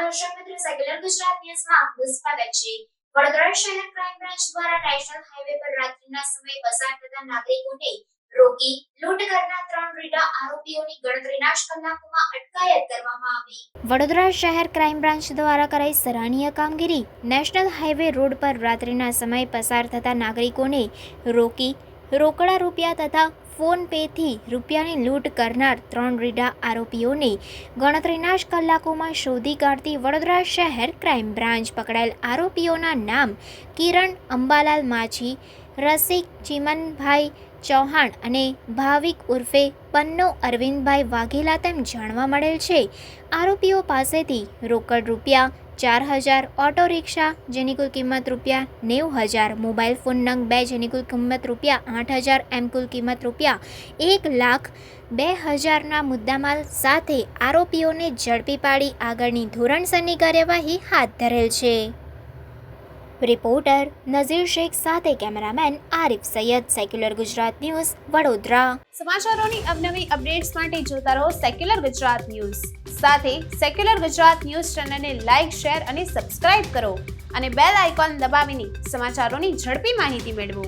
દર્શક મિત્રો, સેક્યુલર ગુજરાત ન્યૂઝમાં આપનું સ્વાગત છે। વડોદરા શહેર ક્રાઇમ બ્રાન્ચ દ્વારા નેશનલ હાઈવે પર રાત્રિના સમયે પસાર થતા નાગરિકોને રોકી લૂંટ કરનાર 3 રીઢા આરોપીઓની ગણતરીના જ કલાકોમાં અટકાયત કરવામાં આવી। વડોદરા શહેર ક્રાઇમ બ્રાન્ચ દ્વારા કરાઈ સરાહનીય કામગીરી। નેશનલ હાઈવે રોડ પર રાત્રિના સમયે પસાર થતા નાગરિકોને રોકી રોકડા રૂપિયા તથા ફોન પેથી રૂપિયાની લૂંટ કરનાર 3 રીઢા આરોપીઓને ગણતરીના જ કલાકોમાં શોધી કાઢતી વડોદરા શહેર ક્રાઇમ બ્રાન્ચ પકડાયેલ આરોપીઓના નામ કિરણ અંબાલાલ માછી, રસિક ચિમનભાઈ ચૌહાણ અને ભાવિક ઉર્ફે પન્નો અરવિંદભાઈ વાઘેલા તેમ જાણવા મળેલ છે। આરોપીઓ પાસેથી રોકડ રૂપિયા 4,000, ઓટો રિક્ષા જેની કુલ કિંમત રૂપિયા 90,000, મોબાઈલ ફોન નંગ 2 જેની કુલ કિંમત રૂપિયા 8,000, એમ કુલ કિંમત રૂપિયા 1,02,000ના મુદ્દામાલ સાથે આરોપીઓને ઝડપી પાડી આગળની ધોરણસરની કાર્યવાહી હાથ ધરેલ છે। રિપોર્ટર નઝીર શેખ સાથે cameraman Arif Sayed, secular Gujarat news, Vadodara. સમાચારોની અવનવી અપડેટ્સ માટે જોતા રહો સેક્યુલર ગુજરાત ન્યૂઝ। સાથે સેક્યુલર ગુજરાત ન્યૂઝ ચેનલને લાઇક, શેર અને સબસ્ક્રાઇબ કરો અને બેલ આઇકોન દબાવીને સમાચારોની ઝડપી માહિતી મેળવો।